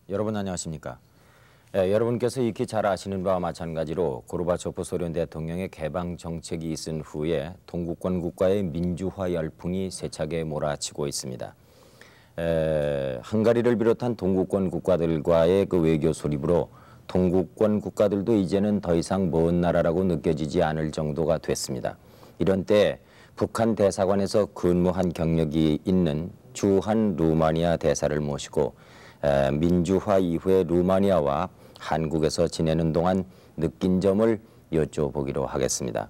여러분 안녕하십니까? 여러분께서 익히 잘 아시는 바와 마찬가지로 고르바초프 소련 대통령의 개방 정책이 있은 후에 동구권 국가의 민주화 열풍이 세차게 몰아치고 있습니다. 헝가리를 비롯한 동구권 국가들과의 그 외교 수립으로 동구권 국가들도 이제는 더 이상 먼 나라라고 느껴지지 않을 정도가 됐습니다. 이런 때 북한 대사관에서 근무한 경력이 있는 주한 루마니아 대사를 모시고 민주화 이후에 루마니아와 한국에서 지내는 동안 느낀 점을 여쭤보기로 하겠습니다.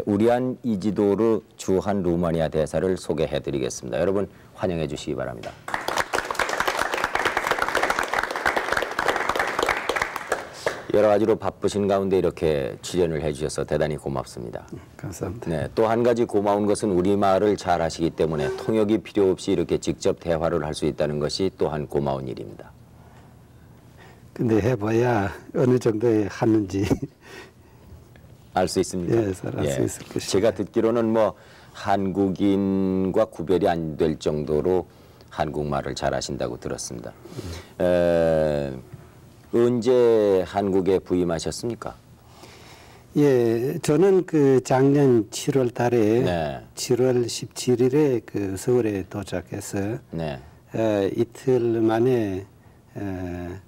우리안 이지도르 주한 루마니아 대사를 소개해드리겠습니다. 여러분 환영해 주시기 바랍니다. 여러 가지로 바쁘신 가운데 이렇게 출연을 해주셔서 대단히 고맙습니다. 감사합니다. 네, 또 한 가지 고마운 것은 우리말을 잘 하시기 때문에 통역이 필요 없이 이렇게 직접 대화를 할 수 있다는 것이 또한 고마운 일입니다. 근데 해봐야 어느 정도에 하는지 알 수 있습니까? 예, 알 수 있을 것입니다. 제가 듣기로는 뭐 한국인과 구별이 안 될 정도로 한국말을 잘 하신다고 들었습니다. 언제 한국에 부임하셨습니까? 예, 저는 그 작년 7월 달에 네. 7월 17일에 그 서울에 도착해서 네. 이틀 만에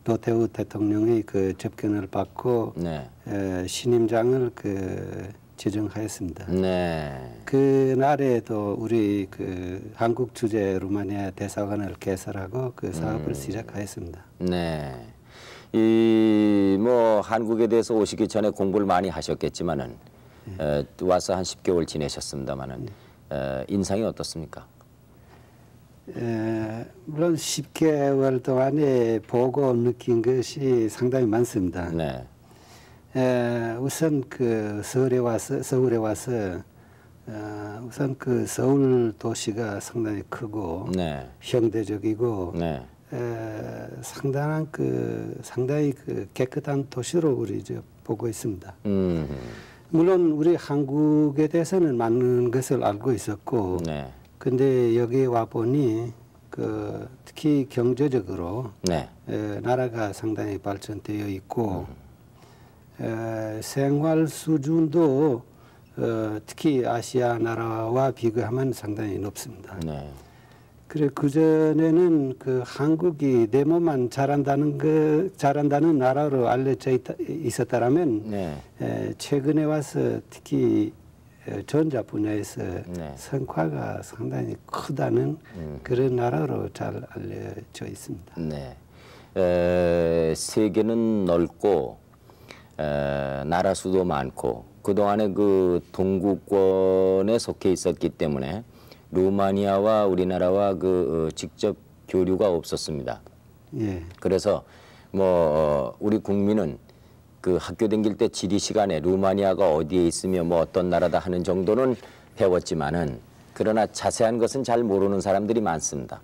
노태우 대통령의 그 접견을 받고 네. 신임장을 그 지정하였습니다. 네. 그 날에도 우리 그 한국 주재 루마니아 대사관을 개설하고 그 사업을 시작하였습니다. 네. 이 뭐 한국에 대해서 오시기 전에 공부를 많이 하셨겠지만은 와서 한 10개월 지내셨습니다만은 인상이 어떻습니까? 물론 10개월 동안에 보고 느낀 것이 상당히 많습니다. 네. 우선 그 서울에 와서 우선 그 서울 도시가 상당히 크고 네. 현대적이고 네. 상당히 그 깨끗한 도시로 우리 이제 보고 있습니다. 물론 우리 한국에 대해서는 많은 것을 알고 있었고, 네. 근데 여기 와 보니 그 특히 경제적으로 네. 나라가 상당히 발전되어 있고 생활 수준도 특히 아시아 나라와 비교하면 상당히 높습니다. 네. 그래 그 전에는 그 한국이 내모만 잘한다는 나라로 알려져 있었다라면 네. 최근에 와서 특히 전자 분야에서 네. 성과가 상당히 크다는 그런 나라로 잘 알려져 있습니다. 네. 세계는 넓고 나라 수도 많고 그동안에 그 동구권에 속해 있었기 때문에 루마니아와 우리나라와 그 직접 교류가 없었습니다. 예. 그래서 뭐 우리 국민은 그 학교 다닐 때 지리 시간에 루마니아가 어디에 있으며 뭐 어떤 나라다 하는 정도는 배웠지만은 그러나 자세한 것은 잘 모르는 사람들이 많습니다.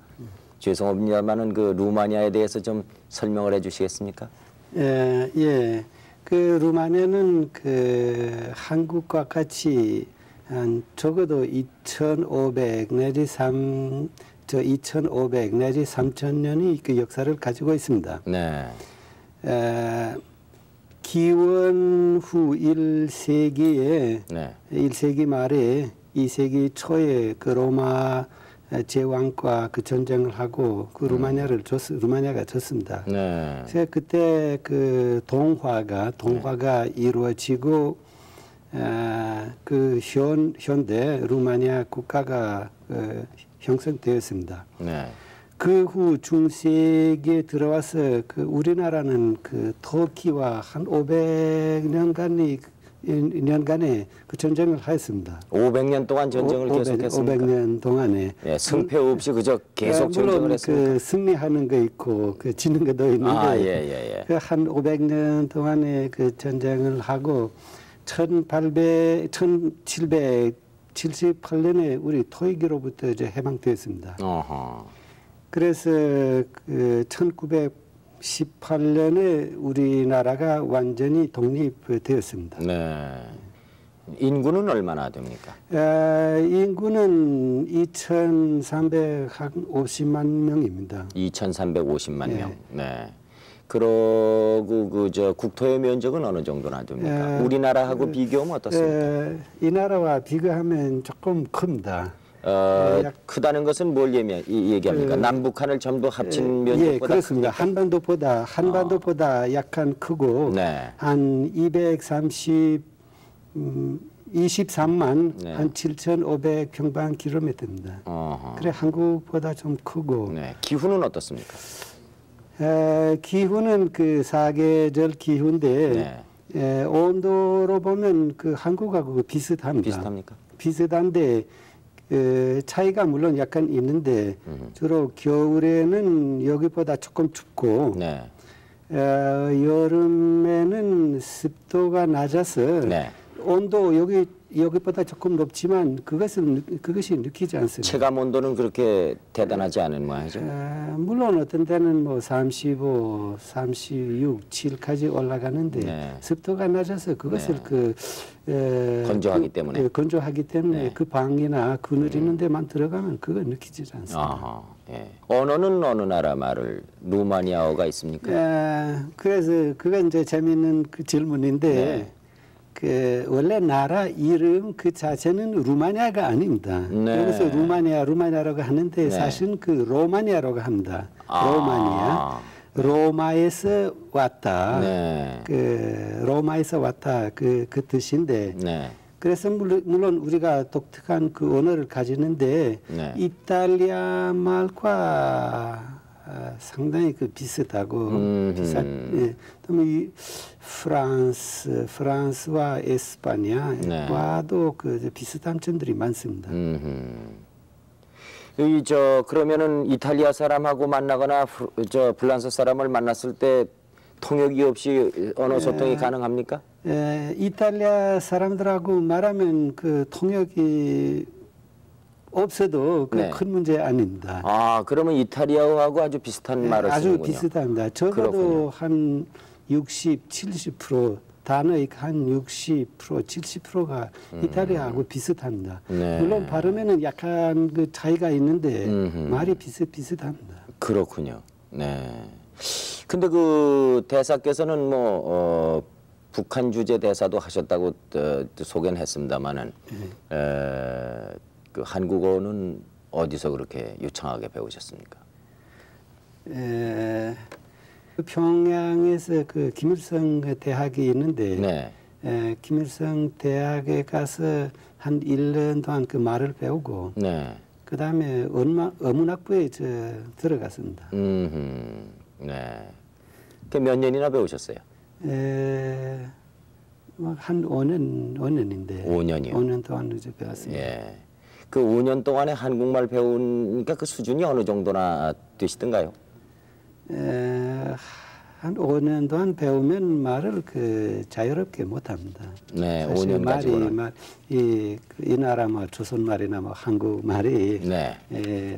죄송합니다만은 그 루마니아에 대해서 좀 설명을 해주시겠습니까? 예. 그 루마니아는 그 한국과 같이 한 적어도 2,500 내지 3,000년의 그 역사를 가지고 있습니다. 네. 기원 후 1세기에 네. 1세기 말에 2세기 초에 그 로마 제왕과 그 전쟁을 하고 그 루마니아가 졌습니다. 네. 그래서 그때 그 동화가 이루어지고 그 현대 루마니아 국가가 형성되었습니다. 네. 그 후 중세기에 들어와서 그 우리나라는 그 터키와 한 500년간의 그 전쟁을 하였습니다. 500년 동안 전쟁을 계속했습니까? 500년 동안에 승패 없이 그저 계속 전쟁을 했습니까? 물론 그 승리하는 거 있고 그 지는 것도 있는데 그 한 500년 동안에 그 전쟁을 하고 1778년에 우리 토익으로부터 이제 해방되었습니다. 그래서 그 1918년에 우리나라가 완전히 독립되었습니다. 네. 인구는 얼마나 됩니까? 인구는 2,350만 명입니다. 2,350만 명. 네. 그러고 저 국토의 면적은 어느 정도나 됩니까? 우리나라하고 비교하면 어떻습니까? 이 나라와 비교하면 조금 큽니다. 크다는 것은 뭘 얘기합니까? 남북한을 전부 합친 면적보다 예, 그렇습니다. 한반도보다 약간 크고 네. 한 23만 네. 한 7,500평방킬로미터입니다. 그래 한국보다 좀 크고. 네. 기후는 어떻습니까? 기후는 그 사계절 기후인데 온도로 보면 그 한국하고 비슷합니다. 비슷합니까? 비슷한데 차이가 물론 약간 있는데 주로 겨울에는 여기보다 조금 춥고 네. 여름에는 습도가 낮아서 네. 온도 여기보다 조금 높지만 그것이 느끼지 않습니다. 체감 온도는 그렇게 대단하지 않은 모양이죠. 물론 어떤 때는 뭐 35, 36, 7까지 올라가는데 네. 습도가 낮아서 그것을 건조하기 때문에 건조하기 때문에 그 방이나 그늘 있는 데만 들어가면 그거 느끼지 않습니다. 예. 언어는 어느 나라 말을 루마니아어가 있습니까? 그래서 그게 이제 재미있는 그 질문인데. 네. 원래 나라 이름 그 자체는 루마니아가 아닙니다. 네. 여기서 루마니아라고 하는데 사실은 그 로마니아라고 합니다. 로마니아. 로마에서 왔다. 네. 로마에서 왔다. 그 뜻인데. 네. 그래서 물론 우리가 독특한 그 언어를 가지는데 이탈리아 말과 상당히 그 비슷하고 이 프랑스와 에스파냐와도 그 비슷한 점들이 많습니다. 그러면은 이탈리아 사람하고 만나거나 프랑스 사람을 만났을 때 통역이 없이 언어 소통이 가능합니까? 이탈리아 사람들하고 말하면 그 통역이 없어도 큰 문제 아닙니다. 그러면 이탈리아어하고 아주 비슷한 말을 아주 쓰는군요. 비슷합니다. 적어도 한 60, 70% 단어의 한 60%, 70%가 이탈리아하고 비슷합니다. 네. 물론 발음에는 약간 그 차이가 있는데 말이 비슷합니다. 그렇군요. 네. 근데 그 대사께서는 뭐 북한 주재 대사도 하셨다고 소개는 했습니다만은 그 한국어는 어디서 그렇게 유창하게 배우셨습니까? 평양에서 그 김일성 대학이 있는데 김일성 대학에 가서 한 1년 동안 그 말을 배우고 그 다음에 어문학부에 들어갔습니다. 네. 그 몇 년이나 배우셨어요? 한 5년인데. 5년이요? 5년 동안 이제 배웠습니다. 예. 그 5년 동안에 한국말 배우니까 그 수준이 어느 정도나 되시던가요? 한 5년 동안 배우면 말을 그 자유롭게 못합니다. 네, 5년 가지고는. 이 나라 뭐 조선말이나 뭐 한국말이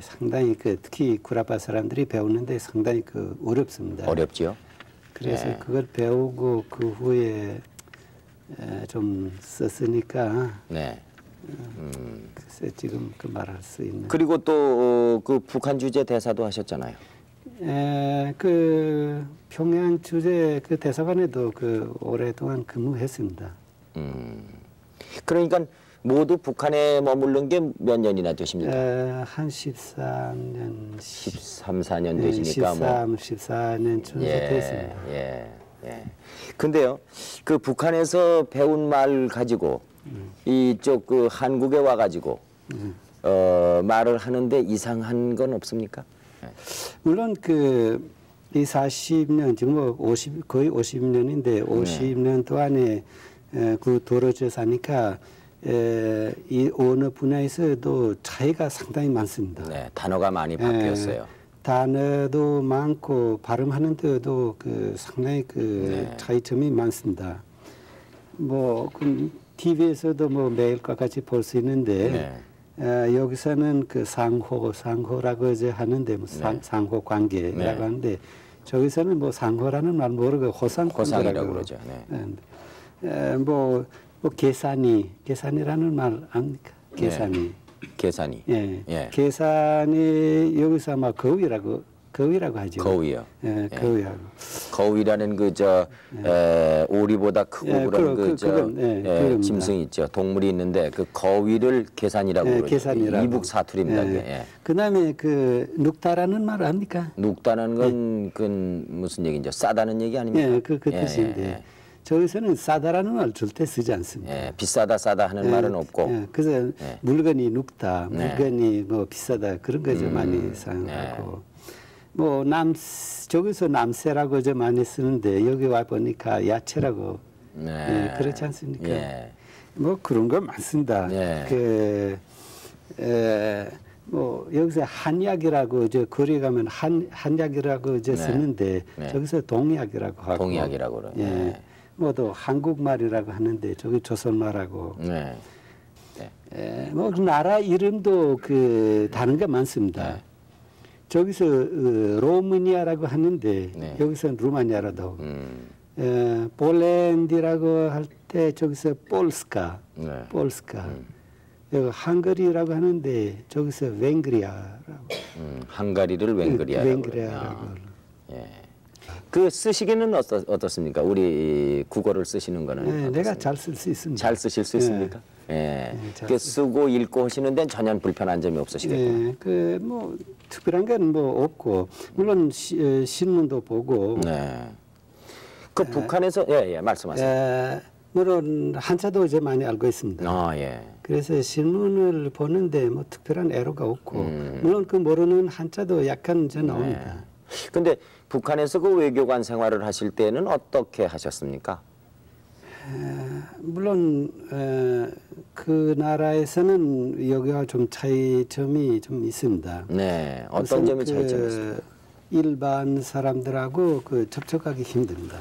상당히 특히 구라파 사람들이 배우는데 상당히 어렵습니다. 어렵지요? 그래서 그걸 배우고 그 후에 좀 썼으니까 글쎄 지금 그 말할 수 있는. 그리고 또 그 북한 주재 대사도 하셨잖아요. 그 평양 주재 그 대사관에도 그 오랫동안 근무했습니다. 그러니까 모두 북한에 머무른 게 몇 년이나 되십니까? 한 13년. 13, 14년 되시니까 14년 정도 됐습니다. 근데요, 그 북한에서 배운 말 가지고 이쪽 그 한국에 와가지고 말을 하는데 이상한 건 없습니까? 물론 이 40년 지금 뭐 거의 50년인데 50년 동안에 그 떨어져 사니까 이 언어 분야에서도 차이가 상당히 많습니다. 네, 단어가 많이 바뀌었어요. 단어도 많고 발음하는 데도 상당히 차이점이 많습니다. 그 TV에서도 뭐 매일과 같이 볼 수 있는데 여기서는 그 상호라고 이제 하는데 뭐 상호 관계라고 하는데 저기서는 뭐 상호라는 말 모르고 호상이라고 그러죠. 뭐 계산이라는 말 압니까? 계산이. 계산이 여기서 아마 거위라고 하죠. 거위요. 거위하고. 거위라는 오리보다 크고 그런 짐승 있죠. 동물이 있는데 그 거위를 계산이라고 그러죠. 계산이라고. 이북 사투리입니다. 그다음에 그 눅다라는 말 압니까? 눅다는 건 그 무슨 얘기죠? 싸다는 얘기 아닙니까? 그 뜻인데. 저기서는 싸다라는 말 절대 쓰지 않습니다. 비싸다 싸다 하는 말은 없고. 그래서 물건이 눅다, 물건이 뭐 비싸다 그런 거 좀 많이 사용하고. 뭐 저기서 남새라고 좀 많이 쓰는데 여기 와 보니까 야채라고 그렇지 않습니까? 뭐 그런 거 많습니다. 뭐 여기서 한약이라고 거리 가면 한약이라고 쓰는데 저기서 동약이라고 하고. 동약이라고 그러네. 뭐 또 한국말이라고 하는데 저기 조선말하고. 뭐 나라 이름도 다른 게 많습니다. 저기서 로마니아라고 하는데 여기서 루마니아라도 폴란드라고 할 때 저기서 폴스카 여기 헝가리라고 하는데 저기서 웽그리아라고 헝가리를 웽그리아라고 그 쓰시기는 어떻습니까? 우리 국어를 쓰시는 거는 내가 잘 쓸 수 있습니다. 잘 쓰실 수 있습니까? 그 쓰고 읽고 하시는 데는 전혀 불편한 점이 없으시겠군요. 뭐 특별한 건 뭐 없고 물론 신문도 보고. 그 북한에서 말씀하세요. 물론 한자도 이제 많이 알고 있습니다. 그래서 신문을 보는데 뭐 특별한 애로가 없고 물론 그 모르는 한자도 약간 이제 나옵니다. 근데 북한에서 그 외교관 생활을 하실 때는 어떻게 하셨습니까? 물론 그 나라에서는 여기와 좀 차이점이 좀 있습니다. 어떤 점이 차이점이 있습니까? 일반 사람들하고 접촉하기 힘듭니다.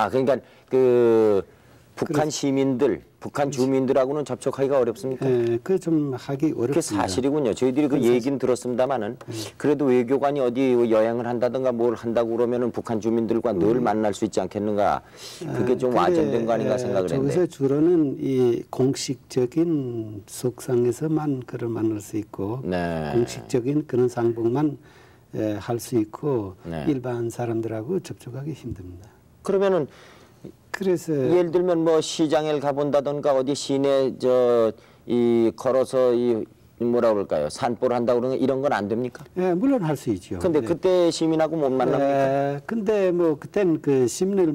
그러니까 북한 시민들, 북한 주민들하고는 접촉하기가 어렵습니까? 그 좀 하기 어렵습니다. 그게 사실이군요. 저희들이 그 얘기는 들었습니다만은 그래도 외교관이 어디 여행을 한다든가 뭘 한다고 그러면은 북한 주민들과 늘 만날 수 있지 않겠는가? 그게 좀 와전된 거 아닌가 생각을 했는데. 저기서 주로는 이 공식적인 속상에서만 그를 만날 수 있고 공식적인 그런 상봉만 할 수 있고 일반 사람들하고 접촉하기 힘듭니다. 그러면은 그래서 예를 들면 뭐 시장에 가본다든가 어디 시내 걸어서 뭐라 그럴까요? 산보를 한다고 그러는 이런 건 안 됩니까? 물론 할 수 있죠. 근데 그때 시민하고 못 만납니까? 근데 뭐 그때는 그 시민을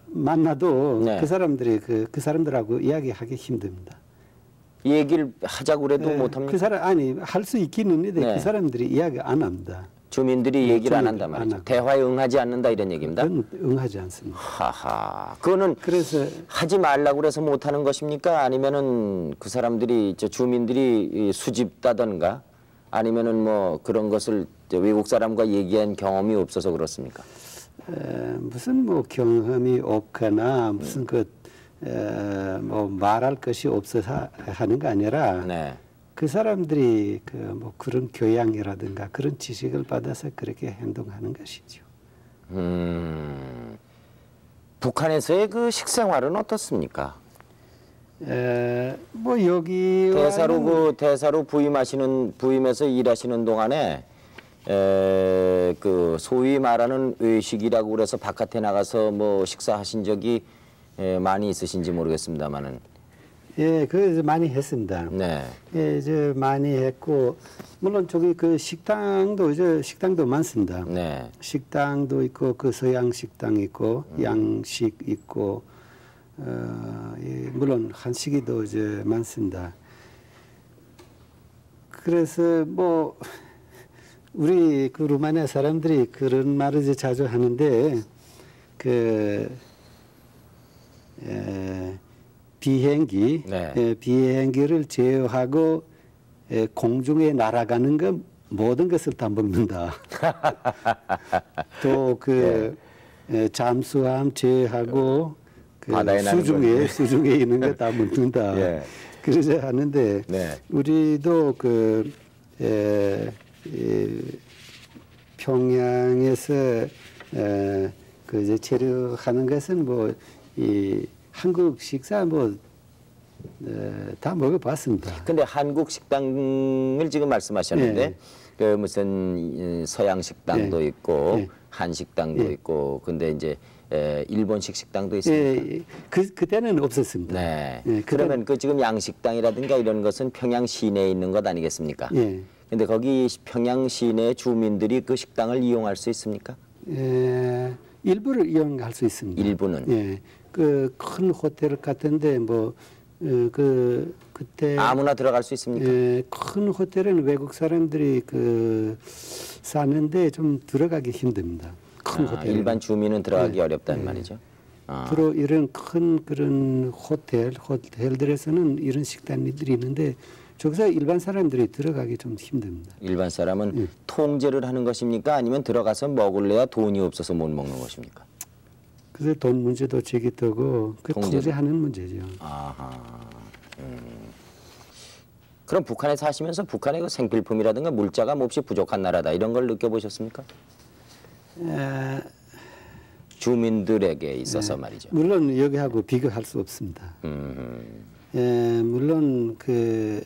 만나도 그 사람들이 그 사람들하고 이야기하기 힘듭니다. 얘기를 하자고 그래도 못 합니까? 할 수 있긴 있는데 그 사람들이 이야기 안 합니다. 주민들이 얘기를 안 한단 말이죠. 대화에 응하지 않는다 이런 얘기입니다. 응하지 않습니다. 그거는 그래서 하지 말라고 그래서 못 하는 것입니까? 아니면은 그 사람들이 수집다든가 아니면은 뭐 그런 것을 외국 사람과 얘기한 경험이 없어서 그렇습니까? 무슨 뭐 경험이 없거나 무슨 뭐 말할 것이 없어서 하는 게 아니라 그 사람들이 뭐 그런 교양이라든가 그런 지식을 받아서 그렇게 행동하는 것이죠. 북한에서의 그 식생활은 어떻습니까? 뭐 여기 대사로 부임해서 일하시는 동안에 그 소위 말하는 외식이라고 그래서 바깥에 나가서 뭐 식사하신 적이 많이 있으신지 모르겠습니다만은. 그래서 많이 했습니다. 이제 많이 했고 물론 저기 식당도 많습니다. 식당도 있고 서양 식당 있고 양식 있고 물론 한식이도 이제 많습니다. 그래서 뭐 우리 루마니아 사람들이 그런 말을 이제 자주 하는데 비행기를 제어하고 공중에 날아가는 것 모든 것을 다 먹는다. 또 잠수함 제어하고 그 수중에 있는 거 다 묻는다. 예. 그러자 하는데 네. 우리도 그 평양에서 그 이제 체류하는 것은 뭐 이 한국 식사 뭐 다 먹어봤습니다. 근데 한국 식당을 지금 말씀하셨는데 네. 그 무슨 서양 식당도 네. 있고 네. 한식당도 네. 있고 근데 이제 일본식 식당도 있습니까? 네. 그때는 없었습니다. 네. 네. 그러면 그 지금 양식당이라든가 이런 것은 평양 시내에 있는 것 아니겠습니까? 네. 근데 거기 평양 시내 주민들이 그 식당을 이용할 수 있습니까? 일부를 이용할 수 있습니다. 일부는. 예. 그 큰 호텔 같은데 뭐 그때 아무나 들어갈 수 있습니까? 예, 큰 호텔은 외국 사람들이 그 사는데 좀 들어가기 힘듭니다. 큰 호텔. 일반 주민은 들어가기 어렵다는 말이죠. 주로 이런 큰 그런 호텔들에서는 이런 식당들이 있는데 저기서 일반 사람들이 들어가기 좀 힘듭니다. 일반 사람은 통제를 하는 것입니까? 아니면 들어가서 먹을래야 돈이 없어서 못 먹는 것입니까? 그래서 돈 문제도 제기되고 그 통제하는 문제죠. 아하. 그럼 북한에 사시면서 북한의 그 생필품이라든가 물자가 몹시 부족한 나라다 이런 걸 느껴보셨습니까? 주민들에게 있어서 말이죠. 물론 여기하고 비교할 수 없습니다. 물론 그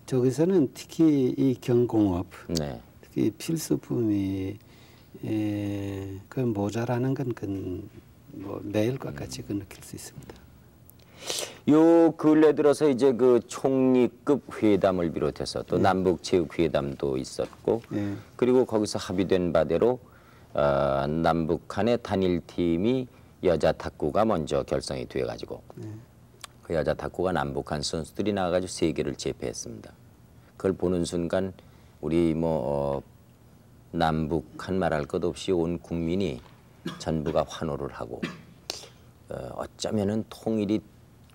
저기서는 특히 이 경공업, 네. 특히 필수품이 그 모자라는 건 뭐 매일과 같이 그 느낄 수 있습니다. 요 근래 들어서 이제 그 총리급 회담을 비롯해서 또 남북 체육 회담도 있었고 그리고 거기서 합의된 바대로 남북한의 단일팀이 여자 탁구가 먼저 결성이 돼 가지고 그 여자 탁구가 남북한 선수들이 나와가지고 세계를 제패했습니다. 그걸 보는 순간 우리 뭐 남북한 말할 것 없이 온 국민이 전부가 환호를 하고 어쩌면은 통일이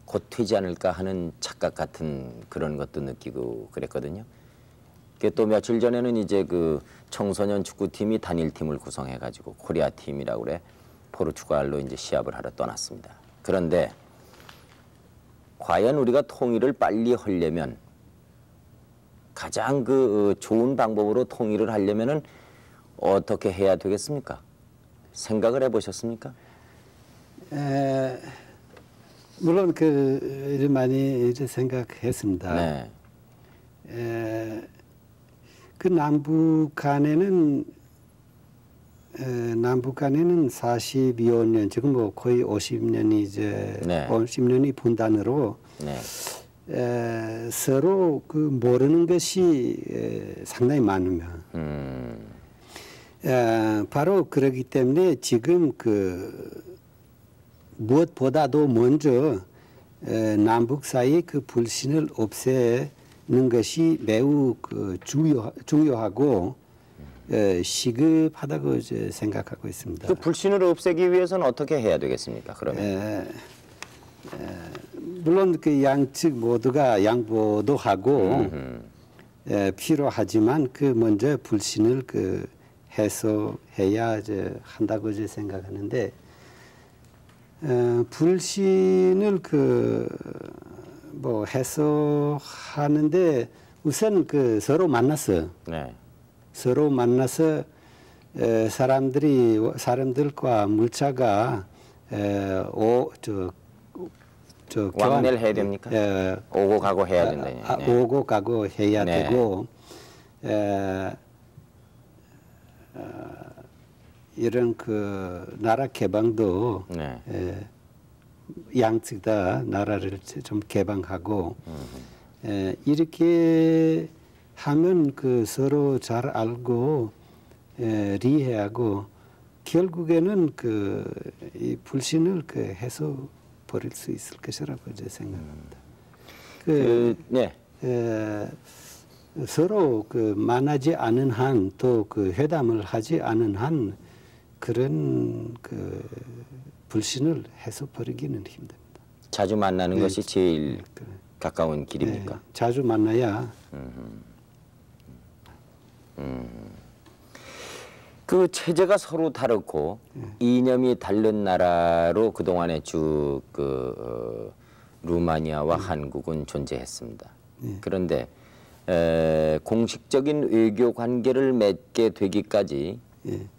곧 되지 않을까 하는 착각 같은 그런 것도 느끼고 그랬거든요. 또 며칠 전에는 이제 그 청소년 축구팀이 단일팀을 구성해가지고 코리아 팀이라고 그래 포르투갈로 이제 시합을 하러 떠났습니다. 그런데 과연 우리가 통일을 빨리 하려면 가장 그 좋은 방법으로 통일을 하려면은 어떻게 해야 되겠습니까? 생각을 해보셨습니까? 물론 그 많이 이제 생각했습니다. 네. 그 남북 간에는 42여 년 지금 뭐 거의 50년이 이제 네. 50년이 분단으로 네. 서로 그 모르는 것이 상당히 많으면 바로 그러기 때문에 지금 그 무엇보다도 먼저 남북 사이 그 불신을 없애는 것이 매우 그 중요하고 시급하다고 이제 생각하고 있습니다. 그 불신을 없애기 위해서는 어떻게 해야 되겠습니까? 그러면 물론 그 양측 모두가 양보도 하고 필요하지만 그 먼저 불신을 그 해소해야 이제 한다고 이제 생각하는데 불신을 그 뭐 해소하는데 우선 그 서로 만나서 사람들과 물자가 왕래를 해야 됩니까? 오고 가고 해야 된다. 네. 오고 가고 해야 네. 되고 이런 그 나라 개방도 네. 양측 다 나라를 좀 개방하고 이렇게 하면 그 서로 잘 알고 리해하고 결국에는 그 이 불신을 그 해소 버릴 수 있을 것이라고 이제 생각합니다. 서로 그 만나지 않은 한 또 그 회담을 하지 않은 한 그런 그 불신을 해소 버리기는 힘듭니다. 자주 만나는 것이 제일 가까운 길입니까? 자주 만나야. 그 체제가 서로 다르고 이념이 다른 나라로 그동안에 쭉 루마니아와 한국은 존재했습니다. 그런데 공식적인 외교 관계를 맺게 되기까지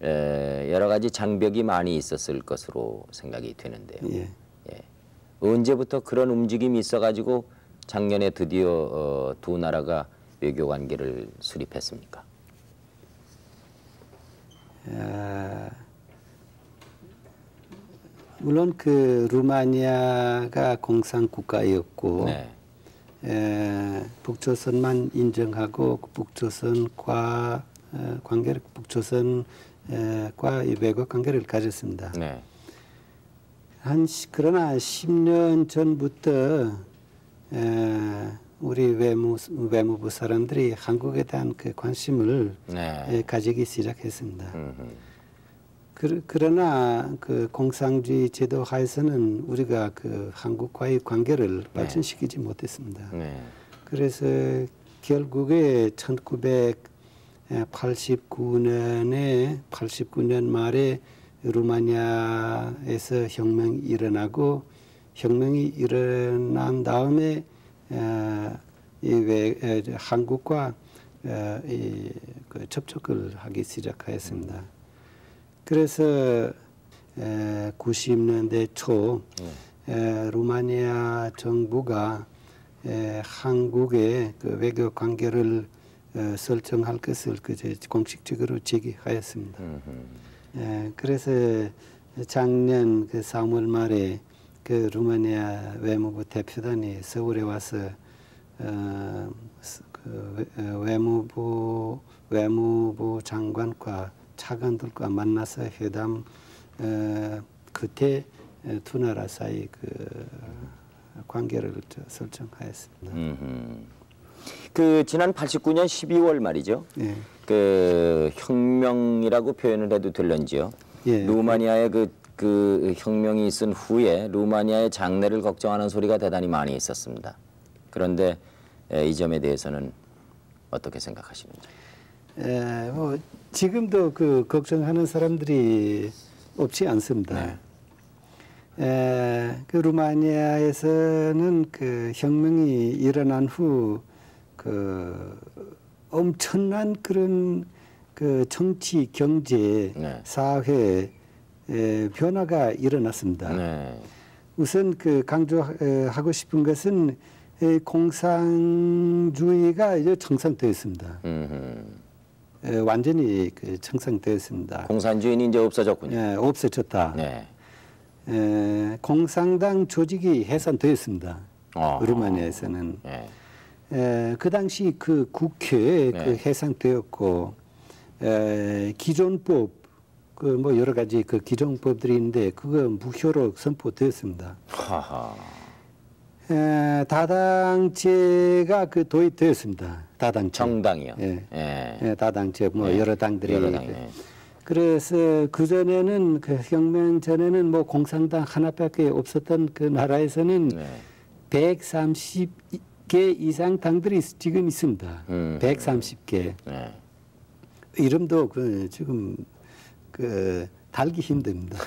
여러 가지 장벽이 많이 있었을 것으로 생각이 되는데요. 언제부터 그런 움직임이 있어가지고 작년에 드디어 두 나라가 외교 관계를 수립했습니까? 물론 그 루마니아가 공산 국가였고 북조선만 인정하고 북조선과 관계를 북조선과 외교 관계를 가졌습니다. 그러나 10년 전부터 우리 외무부 사람들이 한국에 대한 그 관심을 가지기 시작했습니다. 그러나 그 공산주의 제도 하에서는 우리가 그 한국과의 관계를 발전시키지 못했습니다. 그래서 결국에 1989년 말에 루마니아에서 혁명이 일어나고 혁명이 일어난 다음에 한국과 그 접촉을 하기 시작하였습니다. 그래서 90년대 초 루마니아 정부가 한국의 그 외교 관계를 설정할 것을 공식적으로 제기하였습니다. 그래서 작년 그 3월 말에 그 루마니아 외무부 대표단이 서울에 와서 외무부 장관과 차관들과 만나서 회담 끝에 두 나라 사이 그 관계를 설정하였습니다. 그 지난 89년 12월 말이죠. 그 혁명이라고 표현을 해도 될런지요. 루마니아의 그 혁명이 있은 후에 루마니아의 장래를 걱정하는 소리가 대단히 많이 있었습니다. 그런데 이 점에 대해서는 어떻게 생각하시는지? 지금도 그 걱정하는 사람들이 없지 않습니다. 그 루마니아에서는 그 혁명이 일어난 후 그 엄청난 그런 그 정치, 경제, 사회 변화가 일어났습니다. 우선 그 강조하고 싶은 것은 공산주의가 이제 청산되었습니다. 완전히 그 청산되었습니다. 공산주의는 이제 없어졌군요. 없어졌다. 공산당 조직이 해산되었습니다. 루마니아에서는. 그 당시 그 국회에 그 해산되었고 기존법 그 뭐 여러 가지 그 기존법들이 있는데 그거 무효로 선포되었습니다. 다당제가 그 도입되었습니다. 다당제. 정당이요. 다당제 뭐 여러 당들이. 그래서 그 전에는 그 혁명 전에는 뭐 공산당 하나밖에 없었던 그 나라에서는 130개 이상 당들이 지금 있습니다. 130개. 이름도 그 지금 그 달기 힘듭니다.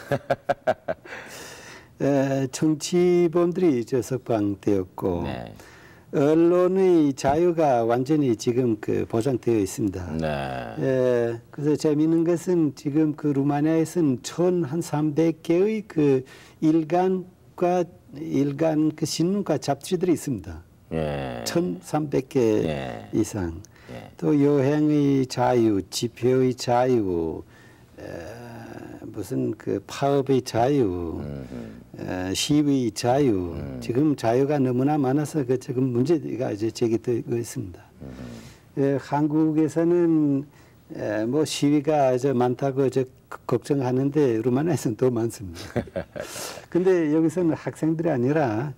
정치범들이 석방되었고 언론의 자유가 완전히 지금 그 보장되어 있습니다. 그래서 재미있는 것은 지금 그 루마니아에서는 1,300개의 그 일간 그 신문과 잡지들이 있습니다. 1,300개 이상. 또 여행의 자유, 집회의 자유, 무슨 그 파업의 자유, 시위 자유, 지금 자유가 너무나 많아서 그 지금 문제가 이제 제기되고 있습니다. 한국에서는 뭐 시위가 이제 많다고 이제 걱정하는데 루마니아에서는 더 많습니다. 근데 여기서는 학생들이 아니라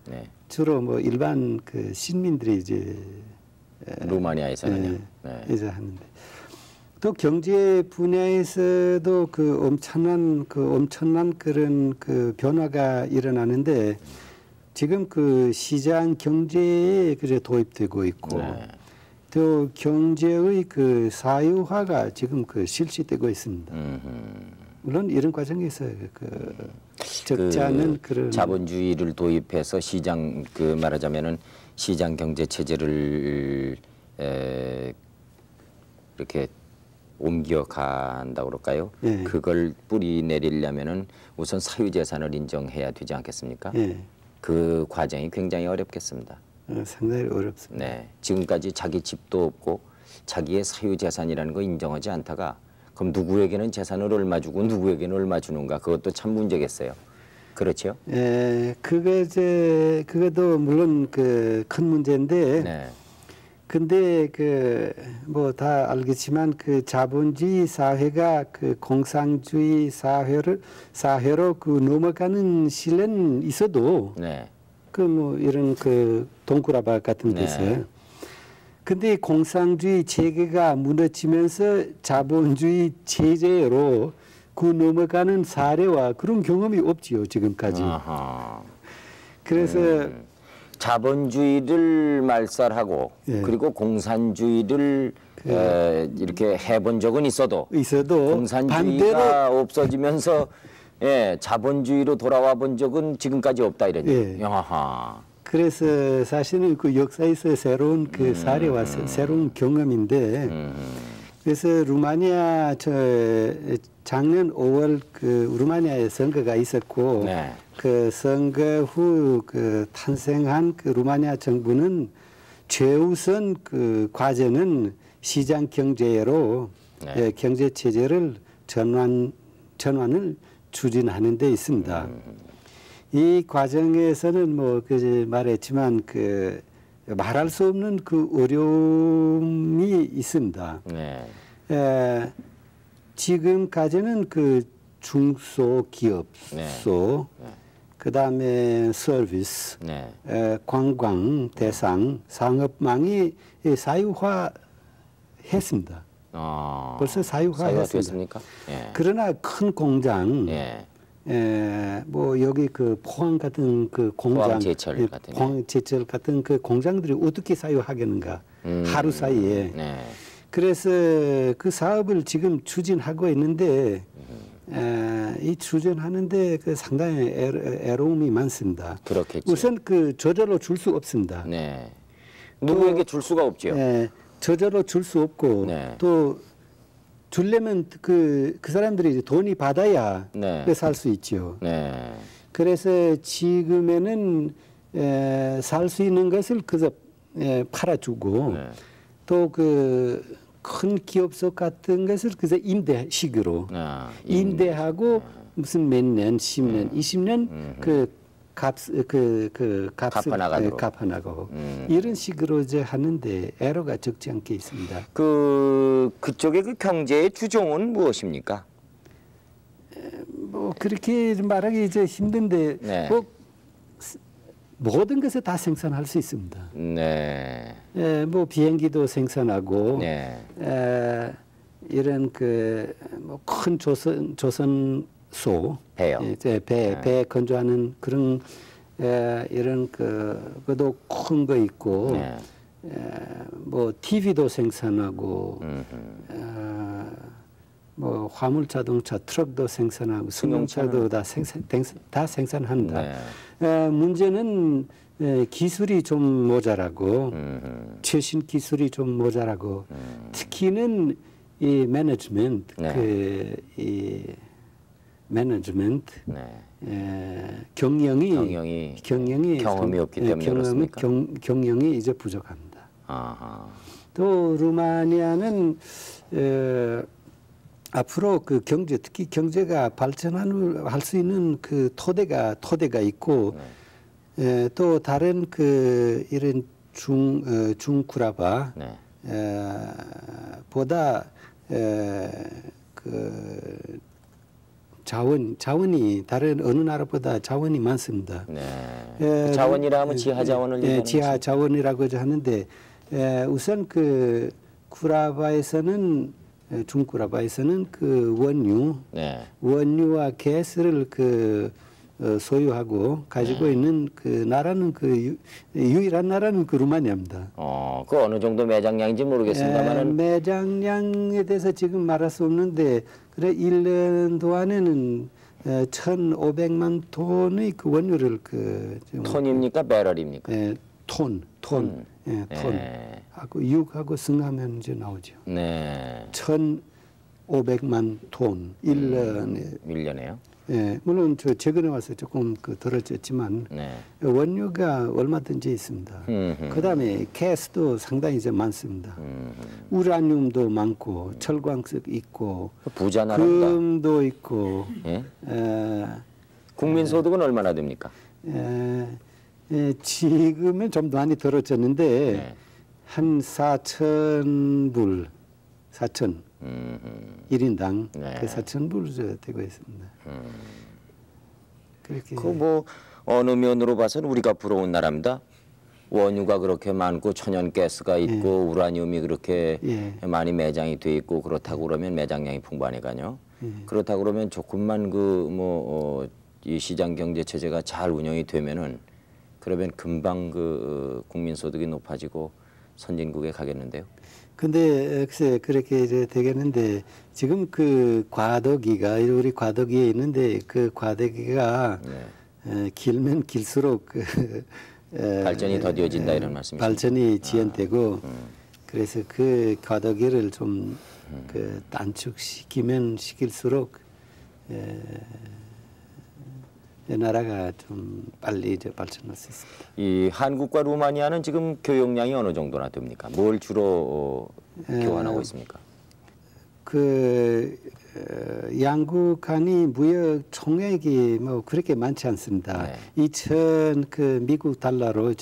주로 뭐 일반 그 시민들이 이제 루마니아에서는요. 이제 하는데. 또 경제 분야에서도 그 엄청난 그런 그 변화가 일어나는데 지금 그 시장 경제에 그래 도입되고 있고 또 경제의 그 사유화가 지금 그 실시되고 있습니다. 물론 이런 과정에서 그 적지 않은 그런 자본주의를 도입해서 시장 그 말하자면은 시장 경제 체제를 이렇게 옮겨간다 그럴까요? 예. 그걸 뿌리 내리려면은 우선 사유재산을 인정해야 되지 않겠습니까? 예. 그 과정이 굉장히 어렵겠습니다. 상당히 어렵습니다. 네, 지금까지 자기 집도 없고 자기의 사유재산이라는 거 인정하지 않다가 그럼 누구에게는 재산을 얼마 주고 누구에게는 얼마 주는가 그것도 참 문제겠어요. 그렇죠? 예, 그게도 물론 그 큰 문제인데. 네. 근데 그 뭐 다 알겠지만 그 자본주의 사회가 그 공산주의 사회로 그 넘어가는 시는 있어도 네. 그 뭐 이런 그 동구라바 같은 데서 네. 근데 공산주의 체계가 무너지면서 자본주의 체제로 그 넘어가는 사례와 그런 경험이 없지요 지금까지. 아하. 그래서 자본주의를 말살하고 예. 그리고 공산주의를 이렇게 해본 적은 있어도 공산주의가 반대로 없어지면서 예, 자본주의로 돌아와 본 적은 지금까지 없다 이런 예. 아하. 그래서 사실은 그 역사에서 새로운 그 사례와 새로운 경험인데 그래서 루마니아 작년 5월 그 루마니아에 선거가 있었고 네. 그 선거 후 그 탄생한 그 루마니아 정부는 최우선 그 과제는 시장 경제로 네. 경제 체제를 전환을 추진하는 데 있습니다. 이 과정에서는 뭐 그 말했지만 그 말할 수 없는 그 어려움이 있습니다. 네. 지금까지는 그 중소기업소, 네. 그다음에 서비스, 네. 관광 대상 상업망이 사유화했습니다. 벌써 사유화했습니다. 예. 그러나 큰 공장, 예. 뭐 여기 그 포항 같은 그 공장, 포항제철 같은 포항제철 같은 그 공장들이 어떻게 사유하겠는가 하루 사이에. 네. 그래서 그 사업을 지금 추진하고 있는데 이 추진하는데 그 상당히 애로움이 많습니다. 그렇겠죠. 우선 그 저절로 줄 수 없습니다. 네. 누구에게 줄 수가 없죠. 저절로 줄 수 없고 네. 또 주려면 그 사람들이 이제 돈이 받아야 네. 살 수 있죠. 네. 그래서 지금에는 살 수 있는 것을 그저 팔아주고 네. 또 그 큰 기업소 같은 것을 그저 임대식으로 임대하고 무슨 몇 년, 10년, 20년 그 값을 갚아나가고 이런 식으로 이제 하는데 애로가 적지 않게 있습니다. 그쪽의 그 경제의 주종은 무엇입니까? 뭐 그렇게 말하기 이제 힘든데 네. 모든 것을 다 생산할 수 있습니다. 네. 뭐 비행기도 생산하고 네. 이런 그 뭐 큰 조선소 배요. 배 건조하는 그런 이런 그것도 큰 거 있고 네. 뭐 TV도 생산하고 뭐 화물 자동차 트럭도 생산하고 승용차도 다 생산한다. 네. 문제는 기술이 좀 모자라고 최신 기술이 좀 모자라고 특히는 이 매니지먼트 네. 이 매니지먼트 네. 경영이 경험이 없기 때문에 그렇습니까? 경영이 이제 부족합니다. 아하. 또 루마니아는 앞으로 그 경제 특히 경제가 발전할 수 있는 그 토대가 있고 또 다른 그 이런 중쿠라바 네. 보다 그 자원이 다른 어느 나라보다 자원이 많습니다. 네. 그 자원이라 하면 지하 자원을 얘기하는 지하 자원이라고 하는데 우선 그 쿠라바에서는 중쿠라바에서는 그 원유와 가스를 그 소유하고 가지고 있는 그 나라는 유일한 나라는 그 루마니아입니다. 그 어느 정도 매장량인지 모르겠습니다만은 매장량에 대해서 지금 말할 수 없는데 그래 1년 동안에는 1,500만 톤의 그 원유를 톤입니까 배럴입니까? 톤. 예, 톤. 하고 육하고 승하면 이제 나오죠. 네. 1,500만 톤 1년에요. 예, 물론 최근에 와서 조금 떨어졌지만 원유가 얼마든지 있습니다. 그다음에 가스도 상당히 이제 많습니다. 우라늄도 많고 철광석 있고 부자 나라입니다. 금도 있고. 예? 국민 소득은 얼마나 됩니까? 지금은 좀 많이 떨어졌는데 한 4,000불, 4,000 1인당 4,000불 되고 있습니다. 그렇게 어느 면으로 봐서는 우리가 부러운 나라입니다. 원유가 그렇게 많고 천연가스가 있고 우라늄이 그렇게 많이 매장이 돼 있고 그렇다고 그러면 매장량이 풍부하니까요. 그렇다고 그러면 조금만 이 시장 경제 체제가 잘 운영이 되면은 그러면 금방 국민 소득이 높아지고 선진국에 가겠는데요. 근데 글쎄 그렇게 이제 되겠는데 지금 과도기가 우리 과도기에 있는데 그 과도기가 길면 길수록 발전이 더뎌진다 이런 말씀이십니까? 발전이 지연되고 그래서 그 과도기를 좀 단축시키면 시킬수록 나라가 좀 빨리 이제 발전할 수 있습니다. 이 한국과 루마니아는 지금 교역량이 어느 정도나 됩니까? 뭘 주로 교환하고 있습니까? 양국 간이 무역 총액이 그렇게 많지 않습니다. 2,000 미국 달러로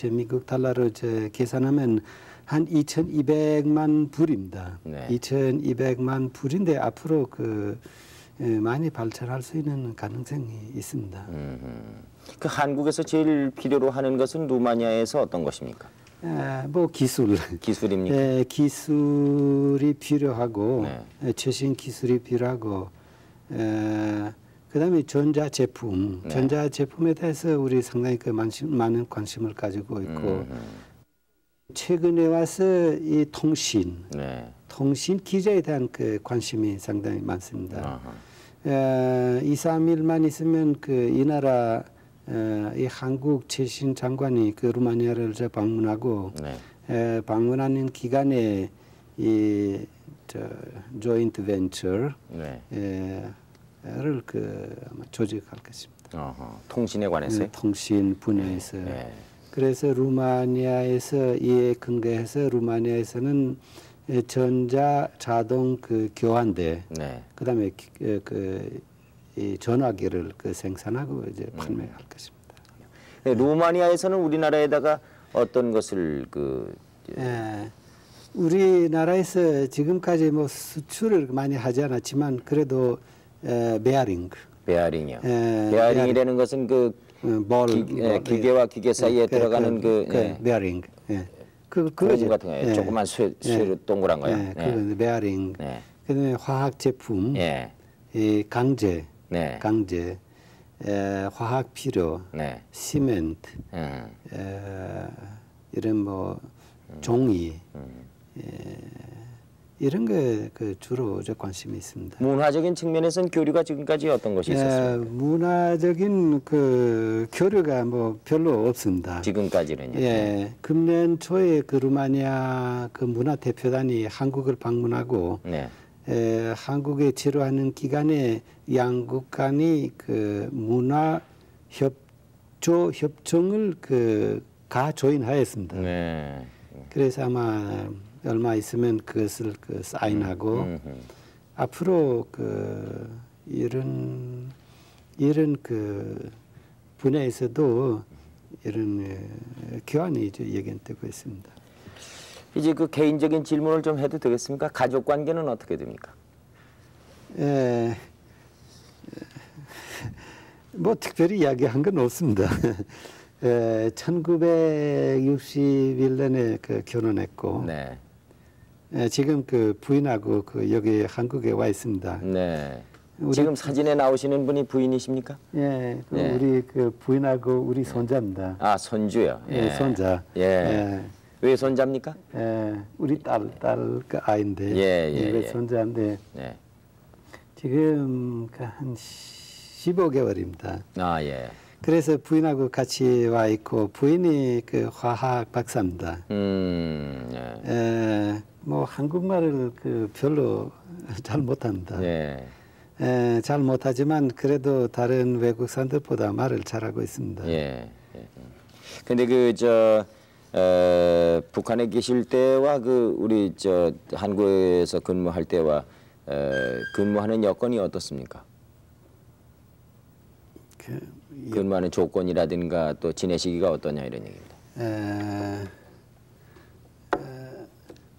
계산하면 한 2,200만 불입니다. 2,200만 불인데 앞으로 많이 발전할 수 있는 가능성이 있습니다. 한국에서 제일 필요로 하는 것은 루마니아에서 어떤 것입니까? 기술입니까? 기술이 필요하고 최신 기술이 필요하고 그다음에 전자제품에 대해서 우리 상당히 많은 관심을 가지고 있고 최근에 와서 이 통신 기자에 대한 관심이 상당히 많습니다. 2, 3일만 있으면 이 나라 이 한국 최신 장관이 루마니아를 방문하고 방문하는 기간에 이 조인트 벤처를 조직할 것입니다. 통신에 관해서요? 통신 분야에서. 그래서 루마니아에서 이에 근거해서 루마니아에서는 전자 자동 교환대, 그다음에 이 전화기를 생산하고 이제 판매할 것입니다. 루마니아에서는 우리나라에다가 어떤 것을 우리나라에서 지금까지 수출을 많이 하지 않았지만 그래도 베어링이요. 베어링이라는 것은 기계와 기계 사이에 들어가는 베어링. 고무 같은 거예요. 조그만 쇠로 동그란 거요. 그 베어링. 그다음에 화학 제품, 이 강제, 화학 필요, 시멘트, 이런 종이, 이런 게 주로 관심이 있습니다. 문화적인 측면에서는 교류가 지금까지 어떤 것이 있었습니까? 문화적인 교류가 별로 없습니다. 지금까지는요. 금년 초에 루마니아 문화 대표단이 한국을 방문하고 한국에 체류하는 기간에 양국 간이 문화 협정을 조인하였습니다. 그래서 아마 얼마 있으면 그것을 사인하고 앞으로 이런 분야에서도 이런 교환이 예견되고 있습니다. 이제 개인적인 질문을 좀 해도 되겠습니까? 가족 관계는 어떻게 됩니까? 특별히 이야기한 건 없습니다. 1961년에 결혼했고 지금 부인하고 여기 한국에 와 있습니다. 지금 사진에 나오시는 분이 부인이십니까? 예, 우리 그 부인하고 우리 손자입니다. 아, 손주요. 예, 손자. 예. 왜 손자입니까? 우리 딸 그 아이인데. 왜 손자인데. 지금 한 15개월입니다. 아, 예. 그래서 부인하고 같이 와 있고 부인이 그 화학 박사입니다. 뭐 한국말을 그 별로 잘 못합니다. 잘 못하지만 그래도 다른 외국 사람들보다 말을 잘하고 있습니다. 근데 북한에 계실 때와 우리 한국에서 근무할 때와 근무하는 여건이 어떻습니까? 근무하는 조건이라든가 또 지내시기가 어떠냐 이런 얘기입니다.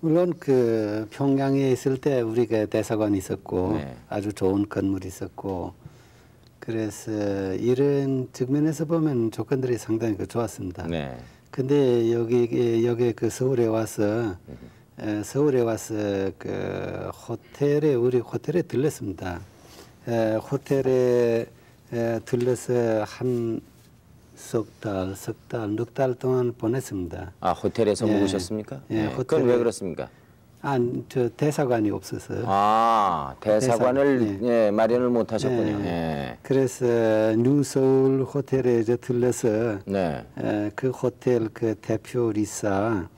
물론 그 평양에 있을 때 우리가 대사관이 있었고 아주 좋은 건물이 있었고 그래서 이런 측면에서 보면 조건들이 상당히 좋았습니다. 근데 여기 그 서울에 와서 그 우리 호텔에 들렀습니다. 호텔에 들러서 한 석 달, 넉 달 동안 보냈습니다. 아, 호텔에서 묵으셨습니까? 그건 왜 그렇습니까? 저 대사관이 없어서. 아, 대사관을 마련을 못 하셨군요. 그래서 뉴서울 호텔에 들러서 그 호텔 그 대표 리사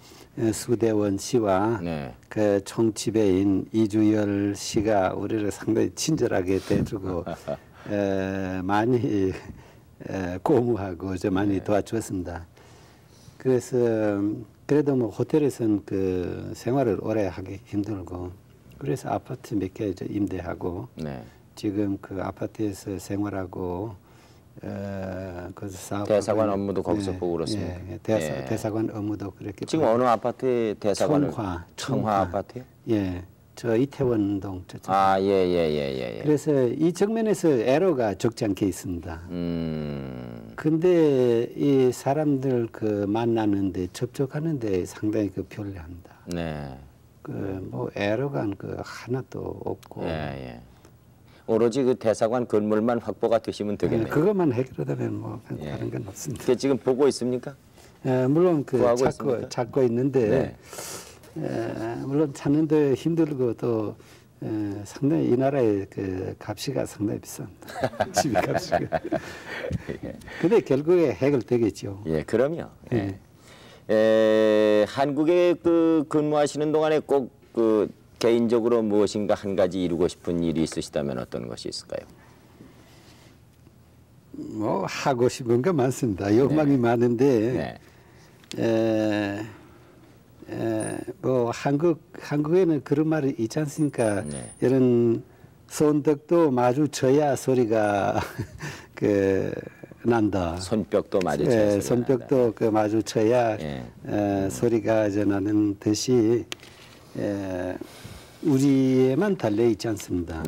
수대원 씨와 그 총지배인 이주열 씨가 우리를 상당히 친절하게 대해주고 많이 고무하고 많이 도와주었습니다. 그래서 그래도 뭐 호텔에서는 그 생활을 오래 하기 힘들고 그래서 아파트 몇 개 임대하고 지금 그 아파트에서 생활하고 거기서 대사관 업무도 거기서 보고 그렇습니까? 대사관 업무도 그렇게 지금 어느 아파트에 대사관을? 청화 아파트요? 저 이태원동 저쪽. 그래서 이 측면에서 에러가 적지 않게 있습니다. 근데 이 사람들 그 만나는데 접촉하는데 상당히 그 편리합니다. 그 뭐 에러가 그 하나도 없고. 오로지 그 대사관 건물만 확보가 되시면 되겠네요. 그것만 해결하면 뭐 다른 건 없습니다. 그게 지금 보고 있습니까? 물론 그 찾고 있는데. 물론 찾는데 힘들고 또 상당히 이 나라의 그 값이가 상당히 비쌉니다. 집값이. 근데 결국에 해결되겠죠. 그럼요. 한국에 그 근무하시는 동안에 꼭 그 개인적으로 무엇인가 한 가지 이루고 싶은 일이 있으시다면 어떤 것이 있을까요? 뭐 하고 싶은 거 많습니다. 욕망이 많은데. 뭐 한국에는 그런 말이 있지 않습니까? 이런 손뼉도 마주쳐야 소리가 그 난다. 손뼉도 마주쳐야 손뼉도 그 마주쳐야 소리가 나는 듯이 우리에만 달려 있지 않습니다.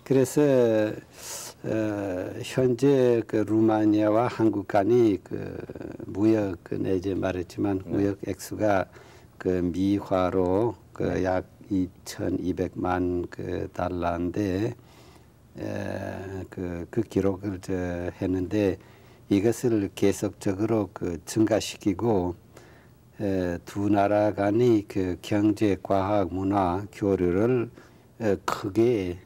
그래서 현재 그 루마니아와 한국 간이 그 무역 이제 말했지만 무역 액수가 그 미화로 그 약 2,200만 그 달러인데 그 기록을 했는데 이것을 계속적으로 그 증가시키고 두 나라 간의 그 경제, 과학, 문화 교류를 크게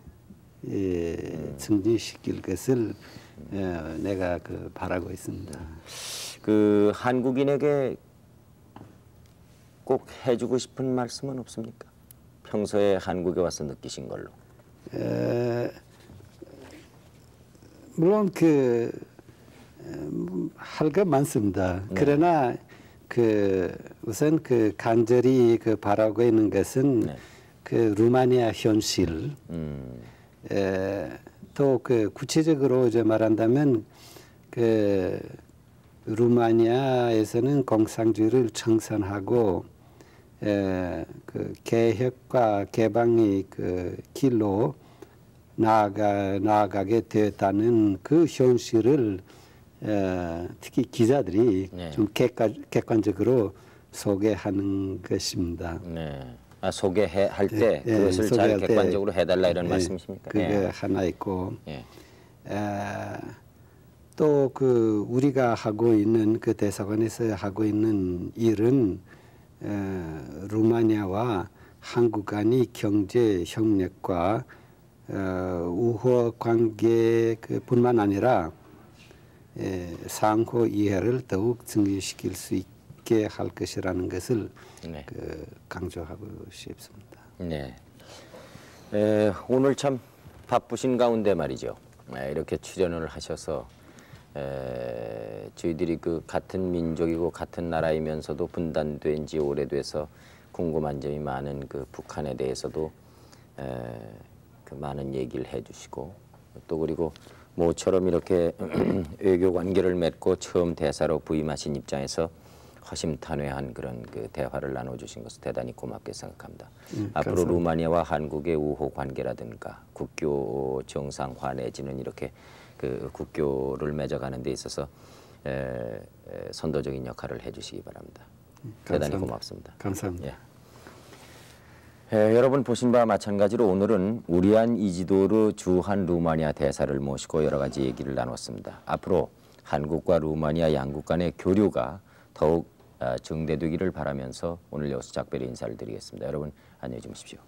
증진시킬 것을 내가 그 바라고 있습니다. 그 한국인에게 꼭 해주고 싶은 말씀은 없습니까? 평소에 한국에 와서 느끼신 걸로. 물론 그 할 거 많습니다. 그러나 그 우선 그 간절히 그 바라고 있는 것은 그 루마니아 현실. 또 그 구체적으로 말한다면 그 루마니아에서는 공산주의를 청산하고 그 개혁과 개방의 그 길로 나아가게 되었다는 그 현실을 특히 기자들이 좀 객관적으로 소개하는 것입니다. 소개할 때 그것을 잘 객관적으로 해달라 이런 말씀이십니까? 그게 하나 있고 또 그 우리가 하고 있는 그 대사관에서 하고 있는 일은 루마니아와 한국 간의 경제 협력과 우호 관계 뿐만 아니라 상호 이해를 더욱 증진시킬 수 있게 할 것이라는 것을 강조하고 싶습니다. 네. 오늘 참 바쁘신 가운데 말이죠. 이렇게 출연을 하셔서 저희들이 그 같은 민족이고 같은 나라이면서도 분단된 지 오래돼서 궁금한 점이 많은 그 북한에 대해서도 그 많은 얘기를 해주시고 또 그리고 모처럼 이렇게 외교 관계를 맺고 처음 대사로 부임하신 입장에서 허심탄회한 그런 그 대화를 나눠주신 것을 대단히 고맙게 생각합니다. 앞으로 감사합니다. 루마니아와 한국의 우호 관계라든가 국교 정상화 내지는 이렇게 그 국교를 맺어가는 데 있어서 선도적인 역할을 해주시기 바랍니다. 대단히 고맙습니다. 감사합니다. 여러분 보신 바와 마찬가지로 오늘은 우리안 이지도르 주한 루마니아 대사를 모시고 여러 가지 얘기를 나눴습니다. 앞으로 한국과 루마니아 양국 간의 교류가 더욱 증대되기를 바라면서 오늘 여기서 작별의 인사를 드리겠습니다. 여러분 안녕히 주무십시오.